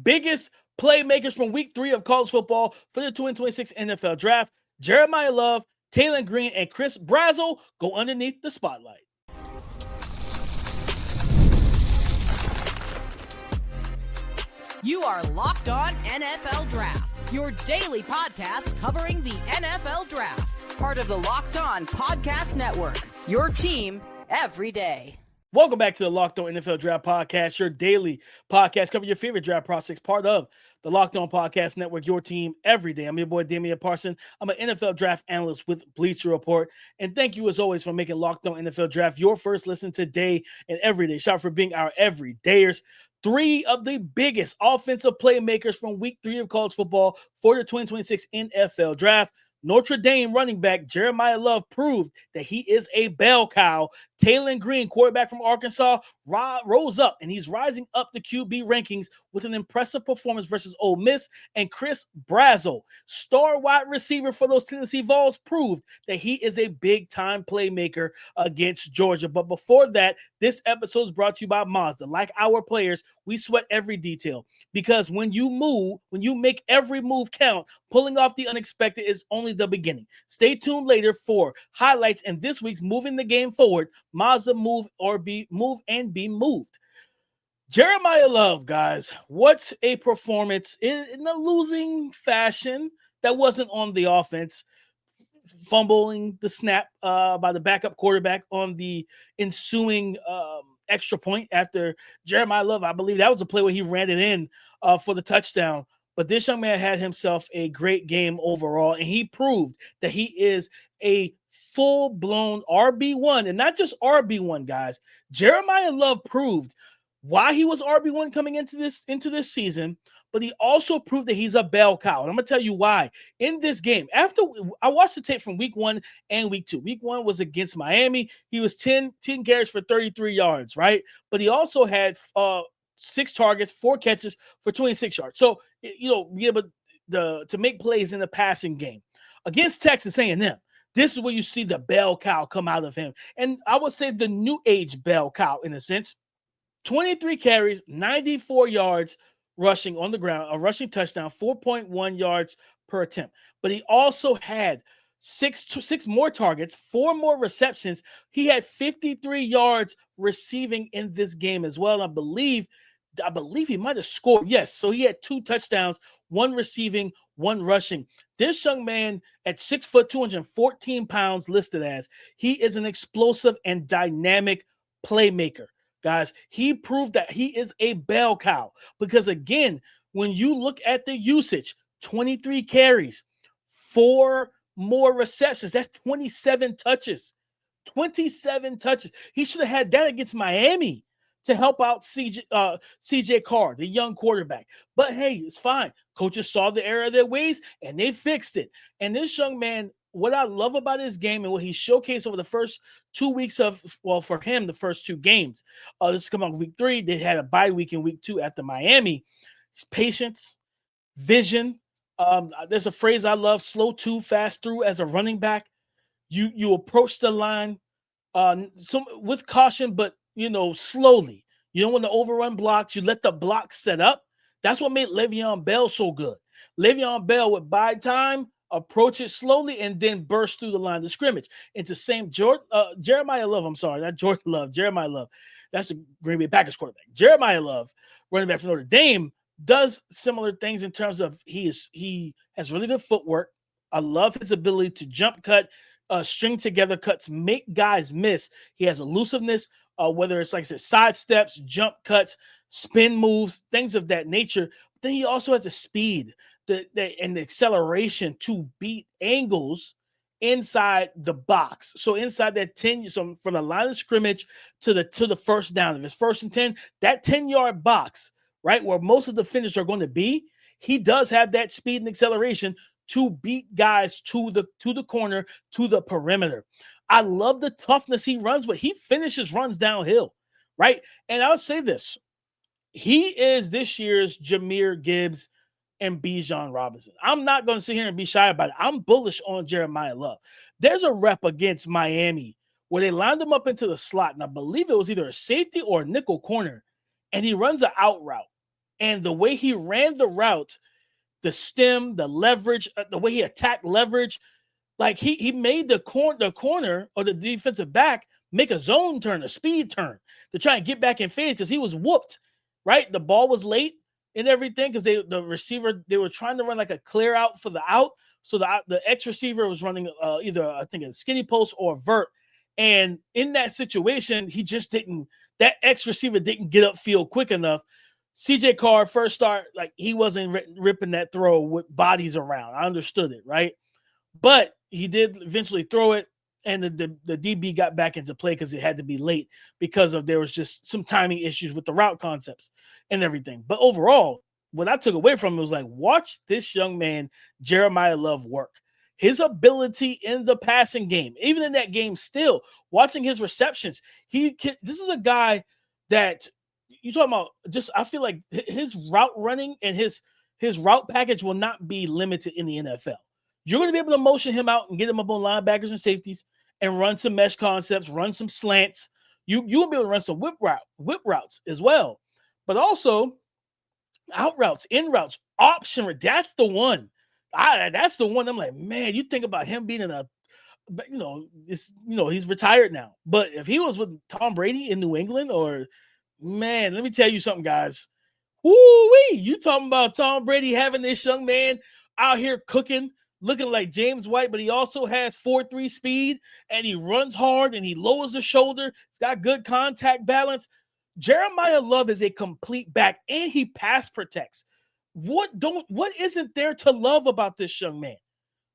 biggest playmakers from week 3 of college football for the 2026 NFL Draft. Jeremiyah Love, Taylen Green, and Chris Brazzell go underneath the spotlight. You are Locked On NFL Draft, your daily podcast covering the NFL Draft. Part of the Locked On Podcast Network, your team every day. Welcome back to the Locked On NFL Draft Podcast, your daily podcast covering your favorite draft prospects, part of the Locked On Podcast Network, your team every day. I'm your boy, Damian Parson. I'm an NFL draft analyst with Bleacher Report. And thank you, as always, for making Locked On NFL Draft your first listen today and every day. Shout out for being our everydayers. 3 of the biggest offensive playmakers from week 3 of college football for the 2026 NFL Draft. Notre Dame running back Jeremiyah Love proved that he is a bell cow. Taylen Green, quarterback from Arkansas, rose up, and he's rising up the QB rankings with an impressive performance versus Ole Miss. And Chris Brazzell, star wide receiver for those Tennessee Vols, proved that he is a big-time playmaker against Georgia. But before that, this episode is brought to you by Mazda. Like our players, we sweat every detail, because when you make every move count, pulling off the unexpected is only the beginning. Stay tuned later for highlights in this week's Moving the Game Forward, Mazda Move and Be Moved. Jeremiyah Love, guys, what a performance in a losing fashion that wasn't on the offense. Fumbling the snap by the backup quarterback on the ensuing extra point after Jeremiyah Love, I believe that was a play where he ran it in for the touchdown. But this young man had himself a great game overall, and he proved that he is a full-blown RB1, and not just RB1, guys. Jeremiyah Love proved why he was RB1 coming into this season, but he also proved that he's a bell cow. And I'm going to tell you why. In this game, after I watched the tape from week 1 and week 2. Week 1 was against Miami. He was 10 carries for 33 yards, right? But he also had 6 targets, 4 catches for 26 yards. So, be able to make plays in the passing game. Against Texas A&M, this is where you see the bell cow come out of him. And I would say the new age bell cow, in a sense. 23 carries, 94 yards rushing on the ground, a rushing touchdown, 4.1 yards per attempt. But he also had six more targets, 4 more receptions. He had 53 yards receiving in this game as well. I believe he might have scored. Yes, so he had 2 touchdowns, 1 receiving, 1 rushing. This young man at 6 foot, 214 pounds, listed as, he is an explosive and dynamic playmaker. Guys, he proved that he is a bell cow, because again, when you look at the usage, 23 carries, 4 more receptions, that's 27 touches. 27 touches. He should have had that against Miami to help out CJ Carr, the young quarterback. But hey, it's fine. Coaches saw the error of their ways, and they fixed it. And this young man, what I love about his game and what he showcased over the first 2 weeks for him, the first 2 games. This is coming on week 3. They had a bye week in week 2 after Miami. Patience, vision. There's a phrase I love: slow to, fast through. As a running back, you approach the line with caution, but slowly. You don't want to overrun blocks. You let the block set up. That's what made Le'Veon Bell so good. Le'Veon Bell would buy time, approach it slowly, and then burst through the line of scrimmage. It's the same Jeremiyah Love. I'm sorry, not Jordan Love. Jeremiyah Love. That's the Green Bay Packers quarterback. Jeremiyah Love, running back for Notre Dame, does similar things in terms of he has really good footwork. I love his ability to jump cut, string together cuts, make guys miss. He has elusiveness, whether it's, like I said, side steps, jump cuts, spin moves, things of that nature. But then he also has the speed and the acceleration to beat angles inside the box. So inside that 10, so from the line of scrimmage to the first down, if it's 1st and 10, that 10-yard box, right, where most of the defenders are going to be, he does have that speed and acceleration to beat guys to the corner, to the perimeter. I love the toughness he runs with. He finishes runs downhill, right? And I'll say this. He is this year's Jahmyr Gibbs and Bijan Robinson. I'm not going to sit here and be shy about it. I'm bullish on Jeremiyah Love. There's a rep against Miami where they lined him up into the slot, and I believe it was either a safety or a nickel corner, and he runs an out route. And the way he ran the route, the stem, the leverage, the way he attacked leverage, like he made the corner or the defensive back make a zone turn, a speed turn to try and get back in phase because he was whooped, right? The ball was late and everything because the receiver, they were trying to run like a clear out for the out. So the X receiver was running either, I think, a skinny post or a vert. And in that situation, he just didn't, that X receiver didn't get upfield quick enough. CJ Carr first start, like he wasn't ripping that throw with bodies around. I understood it, right? But he did eventually throw it, and the DB got back into play because it had to be late because of there was just some timing issues with the route concepts and everything. But overall, what I took away from it was like, watch this young man, Jeremiyah Love, work. His ability in the passing game, even in that game still, watching his receptions, this is a guy that you talking about just, I feel like his route running and his route package will not be limited in the NFL. You're going to be able to motion him out and get him up on linebackers and safeties and run some mesh concepts, run some slants. You'll be able to run some whip routes as well. But also out routes, in routes, option. That's the one. That's the one. I'm like, man, you think about him being in a, he's retired now. But if he was with Tom Brady in New England, or man, let me tell you something, guys. Woo-wee, you talking about Tom Brady having this young man out here cooking, looking like James White, but he also has 4.3 speed, and he runs hard, and he lowers the shoulder. He's got good contact balance. Jeremiyah Love is a complete back, and he pass protects. What isn't there to love about this young man,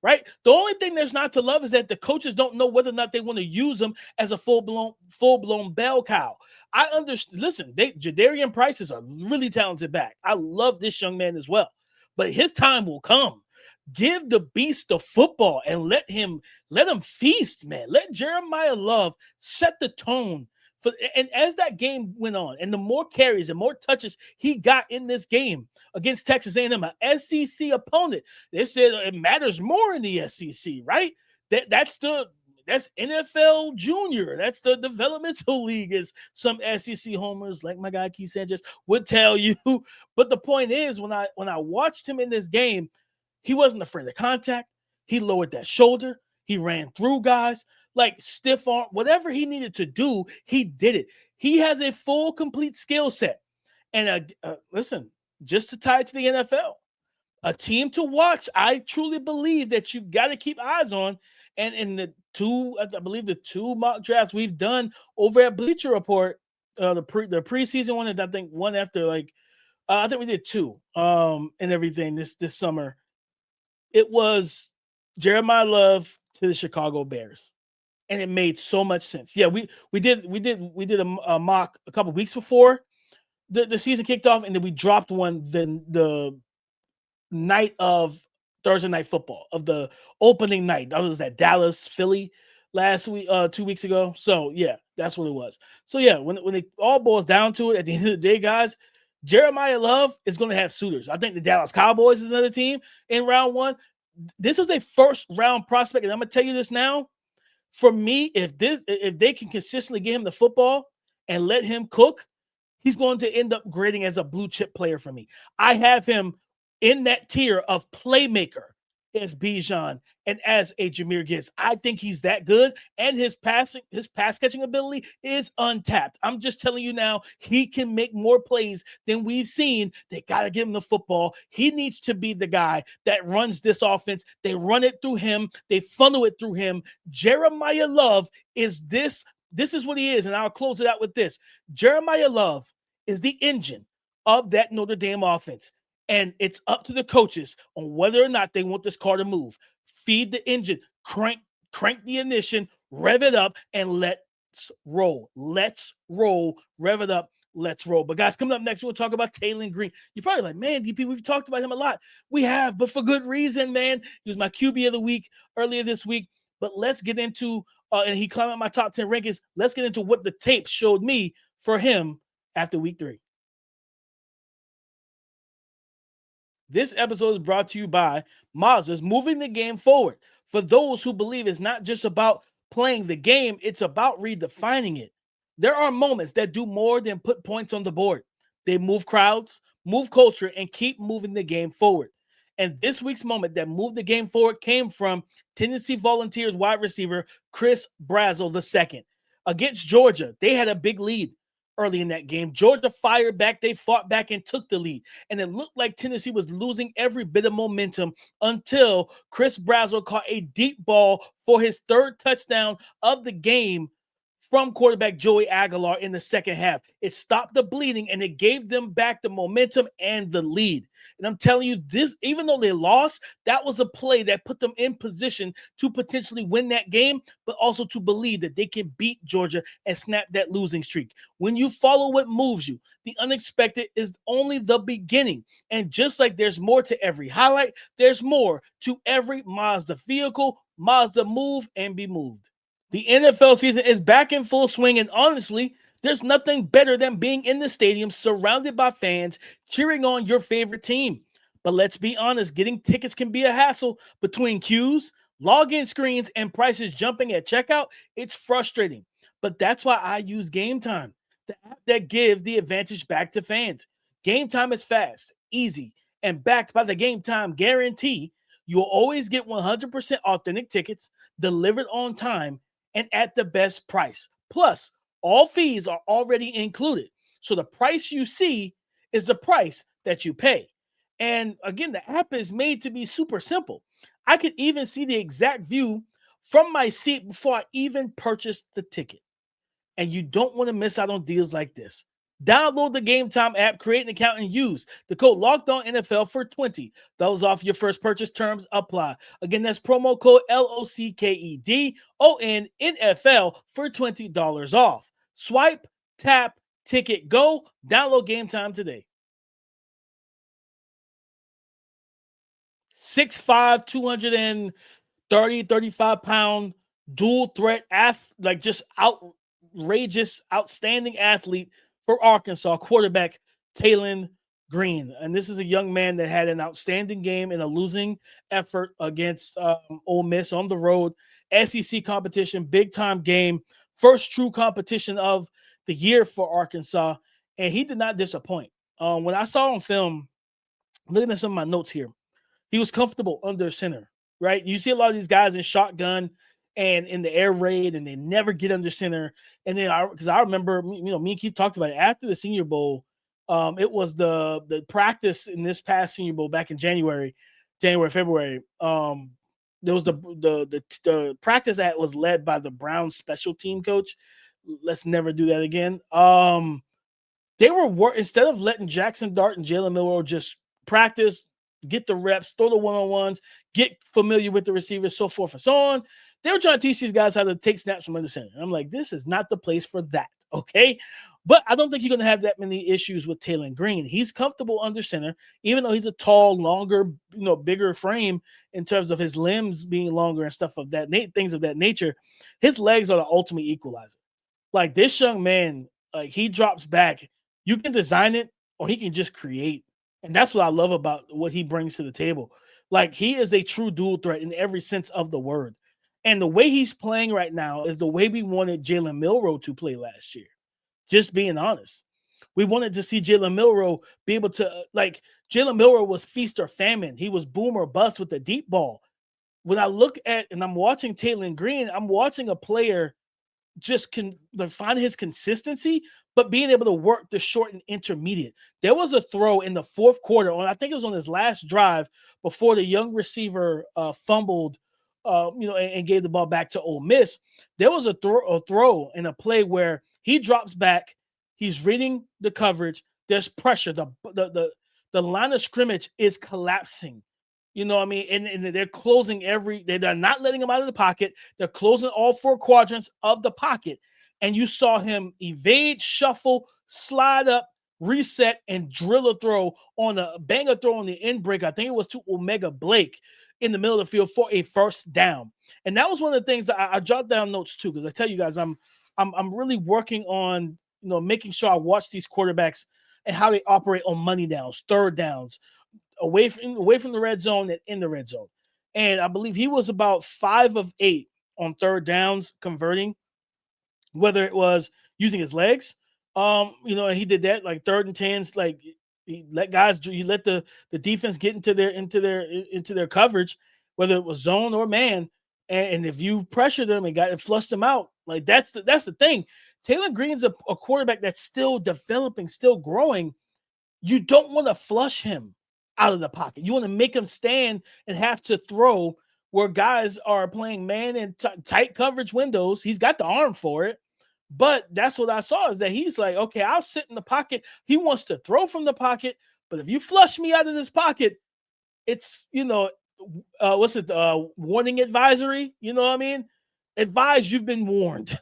right? The only thing there's not to love is that the coaches don't know whether or not they want to use him as a full-blown bell cow. I understand. Listen, Jadarian Price is a really talented back. I love this young man as well, but his time will come. Give the beast the football and let him feast, man. Let Jeremiyah Love set the tone. And as that game went on, and the more carries and more touches he got in this game against Texas A&M, an SEC opponent, they said it matters more in the SEC, right? That's NFL Junior. That's the developmental league, as some SEC homers like my guy Keith Sanchez would tell you. But the point is, when I watched him in this game, he wasn't afraid of contact. He lowered that shoulder. He ran through guys. Like stiff arm, whatever he needed to do, he did it. He has a full, complete skill set. And listen, just to tie it to the NFL, a team to watch, I truly believe that you got to keep eyes on. And in the two mock drafts we've done over at Bleacher Report, the preseason one, and I think one after, I think we did two and everything this summer. It was Jeremiyah Love to the Chicago Bears. And it made so much sense. Yeah, we did a mock a couple weeks before the season kicked off, and then we dropped one the night of Thursday Night Football, of the opening night. That was at Dallas, Philly last week, 2 weeks ago. So yeah, that's what it was. So yeah, when it all boils down to it, at the end of the day, guys, Jeremiyah Love is going to have suitors. I think the Dallas Cowboys is another team in round one. This is a first round prospect, and I'm gonna tell you this now. For me, if they can consistently get him the football and let him cook, he's going to end up grading as a blue chip player for me. I have him in that tier of playmaker as Bijan and as a Jahmyr Gibbs. I think he's that good, and his pass catching ability is untapped. I'm just telling you now, he can make more plays than we've seen. They got to give him the football. He needs to be the guy that runs this offense. They run it through him. They funnel it through him. Jeremiyah Love is this. This is what he is, and I'll close it out with this. Jeremiyah Love is the engine of that Notre Dame offense. And it's up to the coaches on whether or not they want this car to move. Feed the engine, crank the ignition, rev it up, and let's roll. Let's roll. Rev it up. Let's roll. But guys, coming up next, we'll talk about Taylen Green. You're probably like, man, DP, we've talked about him a lot. We have, but for good reason, man. He was my QB of the week earlier this week. But let's get into, and he climbed up my top 10 rankings. Let's get into what the tape showed me for him after week 3. This episode is brought to you by Mazda's, moving the game forward. For those who believe it's not just about playing the game, it's about redefining it. There are moments that do more than put points on the board. They move crowds, move culture, and keep moving the game forward. And this week's moment that moved the game forward came from Tennessee Volunteers wide receiver Chris Brazzell II. Against Georgia, they had a big lead early in that game. Georgia fired back, they fought back and took the lead. And it looked like Tennessee was losing every bit of momentum until Chris Brazzell caught a deep ball for his third touchdown of the game from quarterback Joey Aguilar in the second half. It stopped the bleeding and it gave them back the momentum and the lead. And I'm telling you, this, even though they lost, that was a play that put them in position to potentially win that game, but also to believe that they can beat Georgia and snap that losing streak. When you follow what moves you, the unexpected is only the beginning. And just like there's more to every highlight, there's more to every Mazda vehicle. Mazda, move and be moved. The NFL season is back in full swing, and honestly, there's nothing better than being in the stadium surrounded by fans cheering on your favorite team. But let's be honest, getting tickets can be a hassle. Between queues, login screens, and prices jumping at checkout, it's frustrating. But that's why I use Game Time, the app that gives the advantage back to fans. Game Time is fast, easy, and backed by the Game Time guarantee. You'll always get 100% authentic tickets delivered on time and at the best price. Plus, all fees are already included. So the price you see is the price that you pay. And again, the app is made to be super simple. I could even see the exact view from my seat before I even purchased the ticket. And you don't want to miss out on deals like this. Download the Game Time app, create an account, and use the code LOCKEDONNFL for $20 off your first purchase. Terms apply. Again, that's promo code LOCKEDONNFL for $20 off. Swipe, tap, ticket, go. Download Game Time today. 6'5", 35 pound dual threat just outrageous, outstanding athlete for Arkansas, quarterback Taylen Green. And this is a young man that had an outstanding game in a losing effort against Ole Miss on the road. SEC competition, big-time game, first true competition of the year for Arkansas, and he did not disappoint. When I saw him film, looking at some of my notes here, he was comfortable under center, right? You see a lot of these guys in shotgun and in the air raid, and they never get under center. And then because I remember, me and Keith talked about it after the Senior Bowl. It was the practice in this past Senior Bowl back in February. There was the practice that was led by the Browns special team coach. Let's never do that again. They were instead of letting Jackson Dart and Jalen Milroe just practice, get the reps, throw the one-on-ones, get familiar with the receivers, so forth and so on. They were trying to teach these guys how to take snaps from under center. I'm like, this is not the place for that, okay? But I don't think you're going to have that many issues with Taylen Green. He's comfortable under center, even though he's a tall, longer, bigger frame in terms of his limbs being longer and stuff of that, things of that nature. His legs are the ultimate equalizer. Like, this young man, like, he drops back. You can design it, or he can just create. And that's what I love about what he brings to the table. Like, he is a true dual threat in every sense of the word. And the way he's playing right now is the way we wanted Jalen Milroe to play last year. Just being honest. We wanted to see Jalen Milroe be able to, Jalen Milroe was feast or famine. He was boom or bust with the deep ball. When I look at, and I'm watching Taylen Green, I'm watching a player just can find his consistency, but being able to work the short and intermediate. There was a throw in the fourth quarter, I think it was on his last drive before the young receiver fumbled, and gave the ball back to Ole Miss. There was a throw in a play where he drops back, he's reading the coverage, there's pressure, the line of scrimmage is collapsing. You know what I mean? And they're closing they're not letting him out of the pocket. They're closing all four quadrants of the pocket. And you saw him evade, shuffle, slide up, reset, and drill a throw on a banger throw on the end break. I think it was to Omega Blake in the middle of the field for a first down. And that was one of the things I jotted down notes too, because I tell you guys, I'm really working on, making sure I watch these quarterbacks and how they operate on money downs, third downs, away from the red zone and in the red zone. And I believe he was about 5 of 8 on third downs converting, whether it was using his legs, and he did that, like 3rd and 10s, like You let the defense get into their coverage, whether it was zone or man. And if you pressure them and flushed them out, like that's the thing. Taylen Green's a quarterback that's still developing, still growing. You don't want to flush him out of the pocket. You want to make him stand and have to throw where guys are playing man and tight coverage windows. He's got the arm for it. But that's what I saw, is that he's like, okay, I'll sit in the pocket. He wants to throw from the pocket, but if you flush me out of this pocket, it's, warning advisory. You know what I mean? Advise, you've been warned.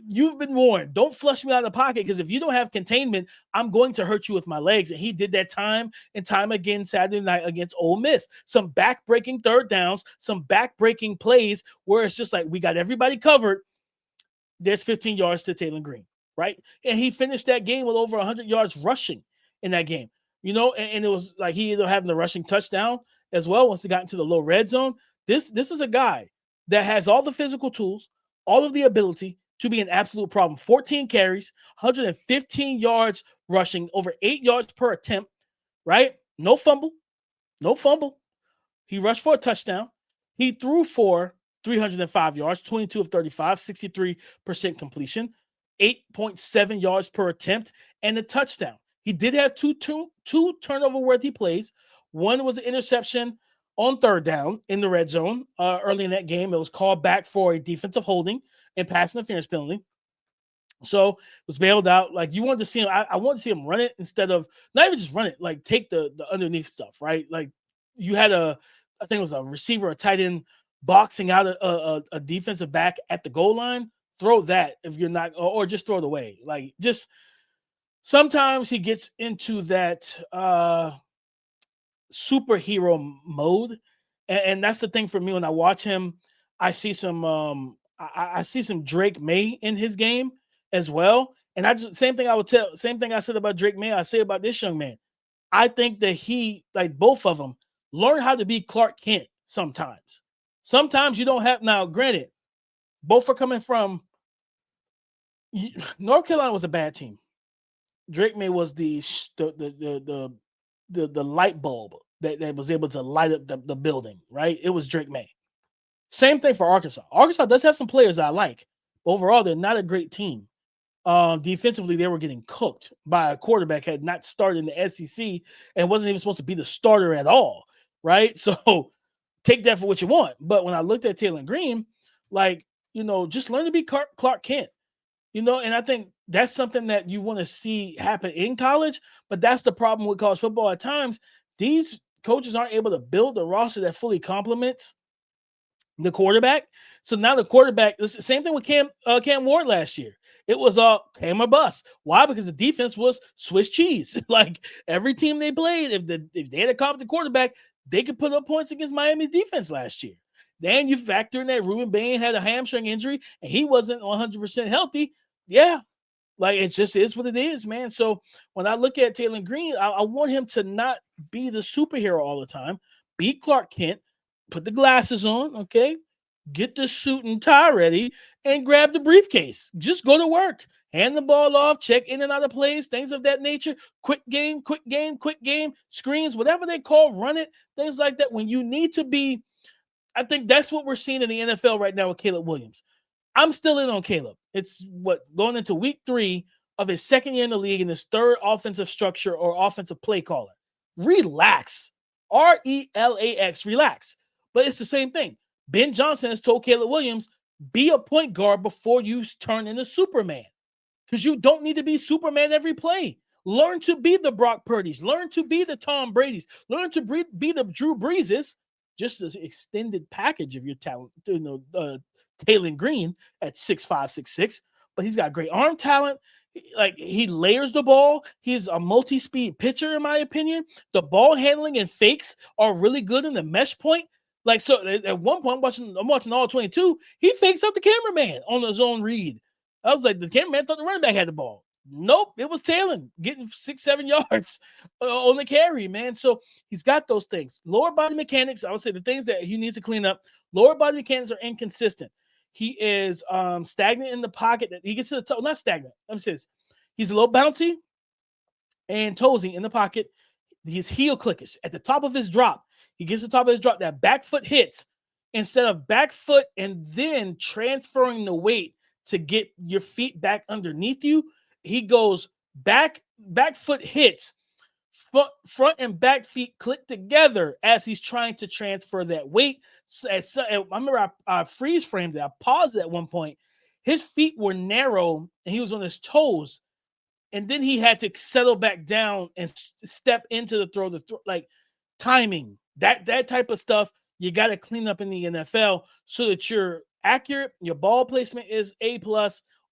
You've been warned. Don't flush me out of the pocket, because if you don't have containment, I'm going to hurt you with my legs. And he did that time and time again Saturday night against Ole Miss. Some back-breaking third downs, some back-breaking plays where it's just like, we got everybody covered. There's 15 yards to Taylen Green, right? And he finished that game with over 100 yards rushing in that game, and it was like he ended up having the rushing touchdown as well once he got into the low red zone. This is a guy that has all the physical tools, all of the ability to be an absolute problem. 14 carries, 115 yards rushing, over 8 yards per attempt, right? No fumble. He rushed for a touchdown. He threw for 305 yards, 22 of 35, 63% completion, 8.7 yards per attempt, and a touchdown. He did have two turnover-worthy plays. One was an interception on third down in the red zone early in that game. It was called back for a defensive holding and pass interference penalty. So it was bailed out. Like, you wanted to see him. I wanted to see him run it instead of not even just run it, like take the underneath stuff, right? Like, you had I think it was a receiver, a tight end, boxing out a defensive back at the goal line. Throw that if you're not, or just throw it away. Like, just sometimes he gets into that superhero mode, and that's the thing for me. When I watch him, I see some I see some Drake May in his game as well. And same thing I said about Drake May, I say about this young man. I think that he, like both of them, learn how to be Clark Kent sometimes. Sometimes you don't have, now granted, both are coming from, North Carolina was a bad team. Drake May was the light bulb that was able to light up the building, right? It was Drake May. Same thing for Arkansas. Arkansas does have some players I like. Overall, they're not a great team. Defensively, they were getting cooked by a quarterback had not started in the SEC and wasn't even supposed to be the starter at all, right? So take that for what you want. But when I looked at Taylen Green, just learn to be Clark Kent, and I think that's something that you want to see happen in college. But that's the problem with college football. At times, these coaches aren't able to build a roster that fully complements the quarterback. So now the quarterback, the same thing with Cam Ward last year. It was Cam or bust. Why? Because the defense was Swiss cheese. Like, every team they played, if they had a competent quarterback, they could put up points against Miami's defense last year. Then you factor in that Ruben Bain had a hamstring injury and he wasn't 100% healthy. Yeah, like, it just is what it is, man. So when I look at Taylen Green, I want him to not be the superhero all the time. Be Clark Kent. Put the glasses on, okay? Get the suit and tie ready and grab the briefcase. Just go to work. Hand the ball off, check in and out of plays, things of that nature. Quick game, screens, whatever they call, run it, things like that. When you need to be, I think that's what we're seeing in the NFL right now with Caleb Williams. I'm still in on Caleb. It's going into week 3 of his second year in the league in his third offensive structure or offensive play caller. Relax. RELAX, relax. But it's the same thing. Ben Johnson has told Caleb Williams, be a point guard before you turn into Superman. Because you don't need to be Superman every play. Learn to be the Brock Purdy's. Learn to be the Tom Brady's. Learn to be the Drew Breeses. Just an extended package of your talent. Taylen Green at 6'5", 6'6". But he's got great arm talent. He layers the ball. He's a multi-speed pitcher, in my opinion. The ball handling and fakes are really good in the mesh point. So at one point, I'm watching all 22. He fakes up the cameraman on his own read. I was like, the cameraman thought the running back had the ball. Nope, it was Taylen getting 6-7 yards on the carry, man. So he's got those things. Lower body mechanics, I would say the things that he needs to clean up. Lower body mechanics are inconsistent. He is stagnant in the pocket. That he gets to the top. Not stagnant. Let me say this. He's a little bouncy. and Tozy in the pocket. His heel clickers at the top of his drop. He gets the top of his drop. That back foot hits. Instead of back foot and then transferring the weight to get your feet back underneath you, he goes back foot hits. Front and back feet click together as he's trying to transfer that weight. I remember I freeze framed it. I paused it at one point. His feet were narrow and he was on his toes. And then he had to settle back down and step into the throw, like timing, that type of stuff. You got to clean up in the NFL so that you're accurate. Your ball placement is A+,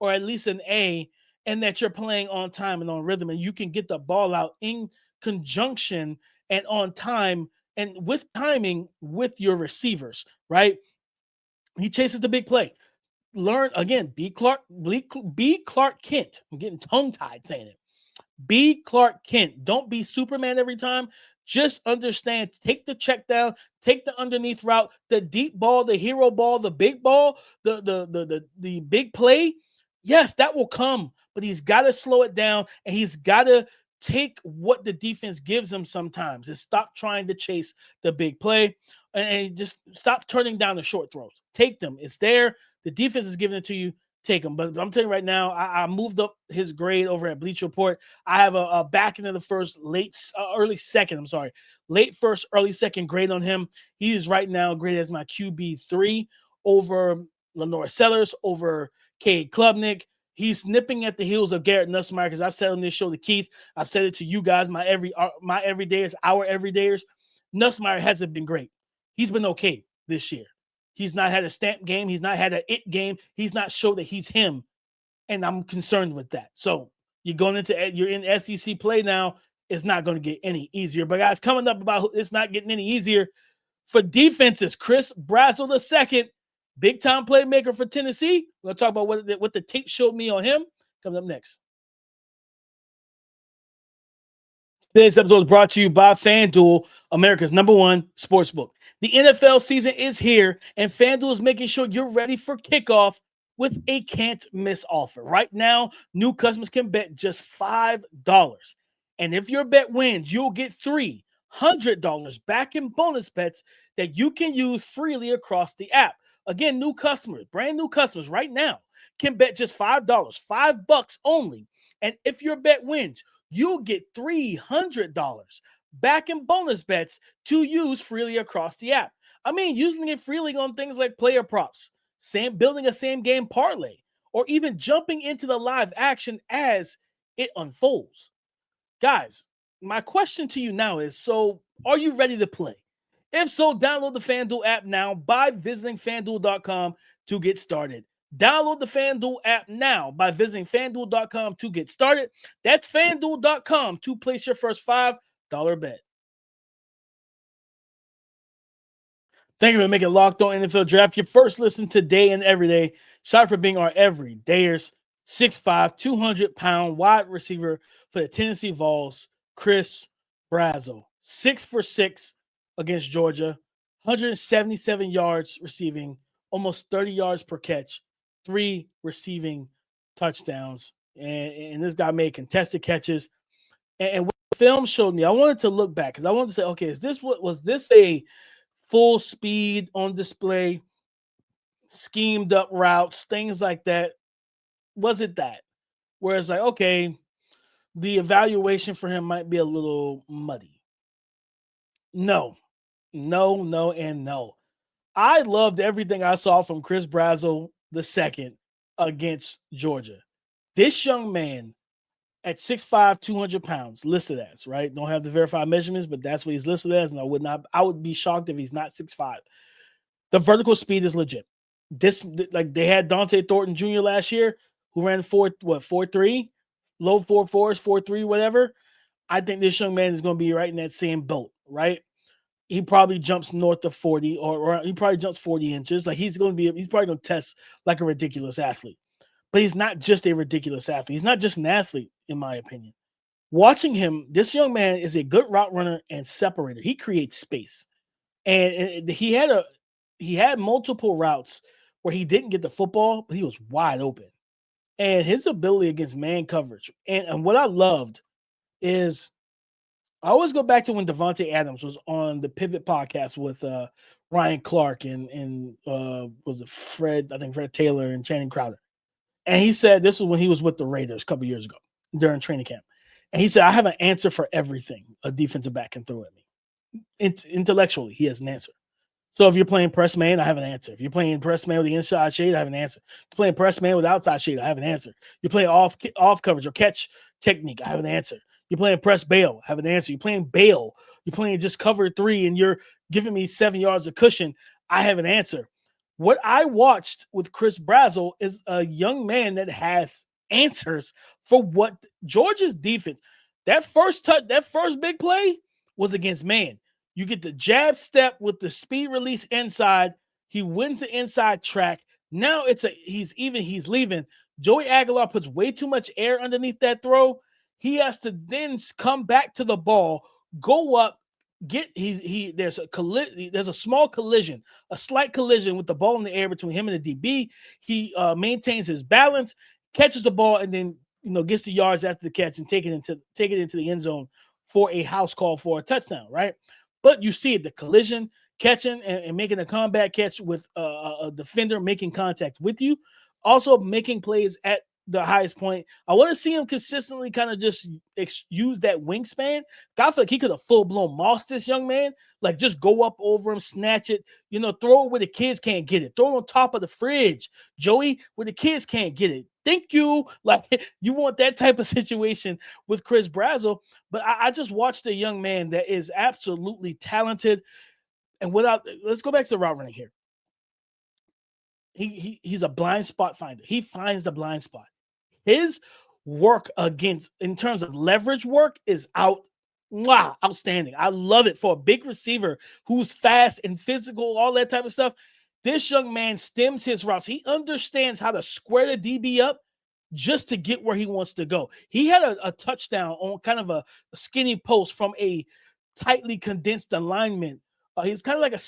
or at least an A, and that you're playing on time and on rhythm, and you can get the ball out in conjunction and on time and with timing with your receivers, right? He chases the big play. Learn again, be Clark Kent. I'm getting tongue-tied saying it. Be Clark Kent. Don't be Superman every time. Just understand, take the check down, take the underneath route, the deep ball, the hero ball, the big ball, the big play. Yes, that will come, but he's got to slow it down and he's got to take what the defense gives him sometimes and stop trying to chase the big play and just stop turning down the short throws. Take them. It's there. The defense is giving it to you. Take them. But I'm telling you right now, I moved up his grade over at Bleacher Report. I have a back into the first, late first, early second grade on him. He is right now graded as my QB3 over Lenore Sellers, over Cade Klubnik. He's nipping at the heels of Garrett Nussmeier because I've said on this show to Keith, I've said it to you guys, my everydayers, our everydayers. Nussmeier hasn't been great. He's been okay this year. He's not had a stamp game. He's not had an it game. He's not showed that he's him, and I'm concerned with that. So you're in SEC play now. It's not going to get any easier. But guys, coming up about it's not getting any easier for defenses. Chris Brazzell II, big time playmaker for Tennessee. We'll talk about what the tape showed me on him. Coming up next. Today's episode is brought to you by FanDuel, America's #1 sportsbook. The NFL season is here, and FanDuel is making sure you're ready for kickoff with a can't-miss offer. Right now, new customers can bet just $5. And if your bet wins, you'll get $300 back in bonus bets that you can use freely across the app. Again, new customers, brand new customers right now can bet just $5, $5 only. And if your bet wins, you'll get $300 back in bonus bets to use freely across the app. I mean, using it freely on things like player props, building a same game parlay, or even jumping into the live action as it unfolds. Guys, my question to you now is, so are you ready to play? If so, download the FanDuel app now by visiting FanDuel.com to get started. Download the FanDuel app now by visiting FanDuel.com to get started. That's FanDuel.com to place your first $5 bet. Thank you for making Locked On NFL Draft your first listen today and every day. Shout out for being our everydayers. 6'5", 200-pound wide receiver for the Tennessee Vols, Chris Brazzell. 6 for 6 against Georgia. 177 yards receiving, almost 30 yards per catch. 3 receiving touchdowns, and this guy made contested catches. And what the film showed me, I wanted to look back because I wanted to say, okay, was this a full speed on display, schemed up routes, things like that? Was it that? Where it's like, okay, the evaluation for him might be a little muddy. No. I loved everything I saw from Chris Brazzell II against Georgia. This young man at 6'5", 200 pounds, listed as, right? Don't have the verified measurements, but that's what he's listed as. And I would be shocked if he's not 6'5". The vertical speed is legit. They had Dante Thornton Jr. last year, who ran 4.3, low 4.4s, 4.3, whatever. I think this young man is going to be right in that same boat, right? He probably jumps north of 40, or he probably jumps 40 inches. Like he's probably going to test like a ridiculous athlete. But he's not just a ridiculous athlete. He's not just an athlete, in my opinion. Watching him, this young man is a good route runner and separator. He creates space. And he had multiple routes where he didn't get the football, but he was wide open. And his ability against man coverage. And what I loved is I always go back to when Devontae Adams was on the Pivot podcast with Ryan Clark and was it Fred Taylor and Channing Crowder. And he said this was when he was with the Raiders a couple years ago during training camp. And he said, I have an answer for everything a defensive back can throw at me. Intellectually, he has an answer. So if you're playing press man, I have an answer. If you're playing press man with the inside shade, I have an answer. If you're playing press man with outside shade, I have an answer. You're playing off coverage or catch technique, I have an answer. You're playing press bail, I have an answer. You're playing bail, you're playing just cover 3, and you're giving me 7 yards of cushion, I have an answer. What I watched with Chris Brazzell is a young man that has answers for what Georgia's defense. That first big play was against man. You get the jab step with the speed release inside. He wins the inside track. Now he's leaving. Joey Aguilar puts way too much air underneath that throw. He has to then come back to the ball, go up, there's a small collision, a slight collision with the ball in the air between him and the DB. He maintains his balance, catches the ball, and then gets the yards after the catch and take it into the end zone for a house call for a touchdown, right? But you see it, the collision, catching and making a combat catch with a defender making contact with you, also making plays at the highest point. I want to see him consistently kind of just use that wingspan. I feel like he could have full-blown mossed this young man, like just go up over him, snatch it, throw it where the kids can't get it. Throw it on top of the fridge, Joey, where the kids can't get it. Thank you. Like, you want that type of situation with Chris Brazzell. But I just watched a young man that is absolutely talented. And let's go back to the route running here. He's a blind spot finder. He finds the blind spot. His work in terms of leverage work is outstanding. I love it for a big receiver who's fast and physical, all that type of stuff. This young man stems his routes. He understands how to square the DB up just to get where he wants to go. He had a touchdown on kind of a skinny post from a tightly condensed alignment. He's kind of like a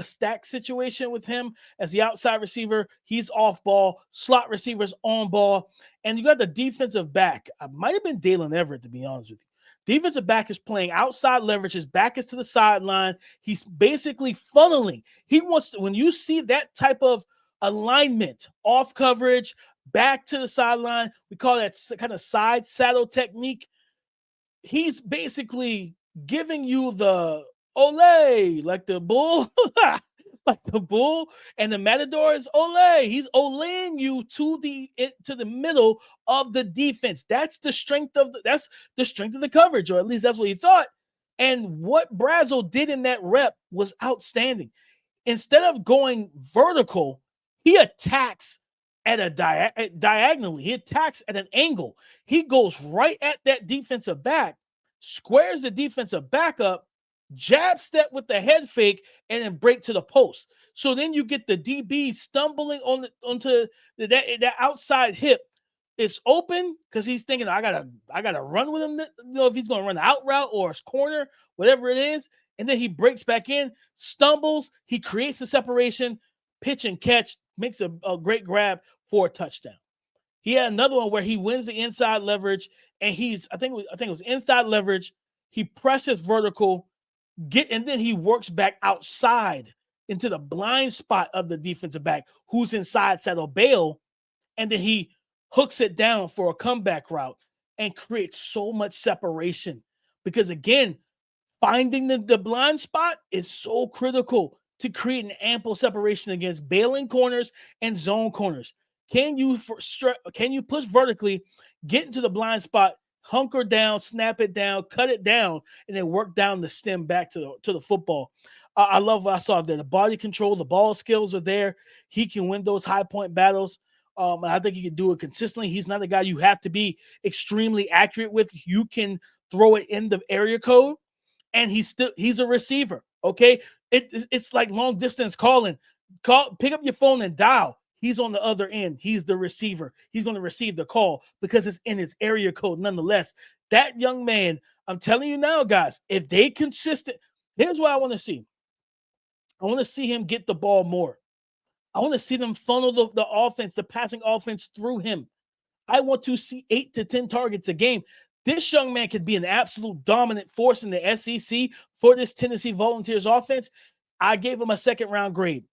stack situation with him as the outside receiver. He's off ball, slot receivers on ball, and you got the defensive back. I might have been Dalen Everett, to be honest with you. Defensive back is playing outside leverage. His back is to the sideline. He's basically funneling. He wants to, when you see that type of alignment, off coverage, back to the sideline, we call that kind of side saddle technique. He's basically giving you the ole, like the bull, like the bull and the matador is ole. He's oleing you to the middle of the defense. That's the strength of the coverage, or at least that's what he thought. And what Brazzell did in that rep was outstanding. Instead of going vertical, he attacks at diagonally. He attacks at an angle. He goes right at that defensive back, squares the defensive back up, jab step with the head fake, and then break to the post. So then you get the DB stumbling onto that outside hip. It's open because he's thinking, I gotta run with him. If he's gonna run the out route or his corner, whatever it is, and then he breaks back in, stumbles, he creates the separation, pitch and catch, makes a great grab for a touchdown. He had another one where he wins the inside leverage, and I think it was inside leverage. He presses vertical. And then he works back outside into the blind spot of the defensive back who's inside saddle bail, and then he hooks it down for a comeback route and creates so much separation. Because again, finding the blind spot is so critical to create an ample separation against bailing corners and zone corners. Can you push vertically, get into the blind spot, hunker down, snap it down, cut it down, and then work down the stem back to the football? I love what I saw there. The body control, the ball skills are there. He can win those high point battles. I think he can do it consistently. He's not a guy you have to be extremely accurate with. You can throw it in the area code, and he's a receiver. Okay, it's like long distance calling. Pick up your phone and dial. He's on the other end. He's the receiver. He's going to receive the call because it's in his area code nonetheless. That young man, I'm telling you now, guys, if they consistent, here's what I want to see. I want to see him get the ball more. I want to see them funnel the offense, the passing offense through him. I want to see 8 to 10 targets a game. This young man could be an absolute dominant force in the SEC for this Tennessee Volunteers offense. I gave him a second-round grade.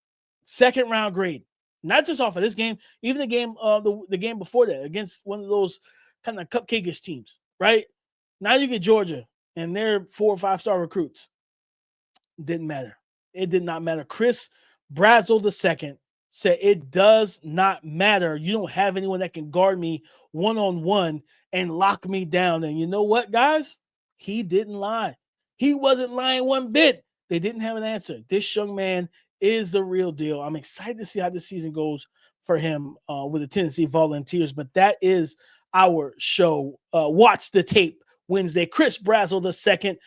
Second-round grade. Not just off of this game, even the game the game before that against one of those kind of cupcake-ish teams, right? Now you get Georgia, and they're 4 or 5-star recruits. Didn't matter. It did not matter. Chris Brazzell II said it does not matter. You don't have anyone that can guard me one-on-one and lock me down. And you know what, guys? He didn't lie. He wasn't lying one bit. They didn't have an answer. This young man is the real deal. I'm excited to see how this season goes for him with the Tennessee Volunteers. But that is our show. Watch the tape Wednesday. Chris Brazzell II,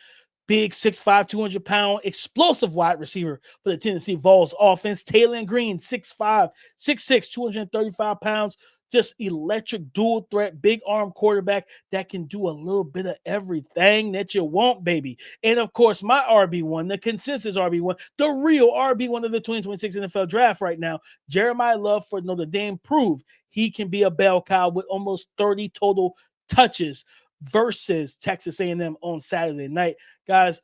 big 6'5", 200-pound, explosive wide receiver for the Tennessee Vols offense. Taylen Green, 6'5", 6'6", 235 pounds, just electric dual threat, big arm quarterback that can do a little bit of everything that you want, baby. And, of course, my RB1, the consensus RB1, the real RB1 of the 2026 NFL Draft right now, Jeremiyah Love for Notre Dame, proved he can be a bell cow with almost 30 total touches versus Texas A&M on Saturday night. Guys,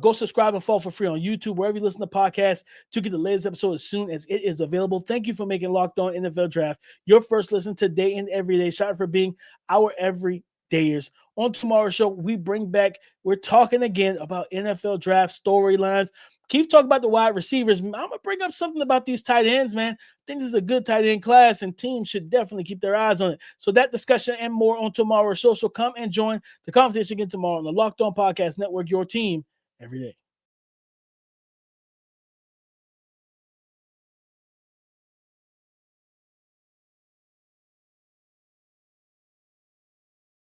go subscribe and follow for free on YouTube, wherever you listen to podcasts, to get the latest episode as soon as it is available. Thank you for making Locked On NFL Draft your first listen today and every day. Shout out for being our everydayers. On tomorrow's show, we're talking again about NFL Draft storylines. Keep talking about the wide receivers. I'm going to bring up something about these tight ends, man. I think this is a good tight end class, and teams should definitely keep their eyes on it. So that discussion and more on tomorrow's show. So come and join the conversation again tomorrow on the Locked On Podcast Network, your team every day.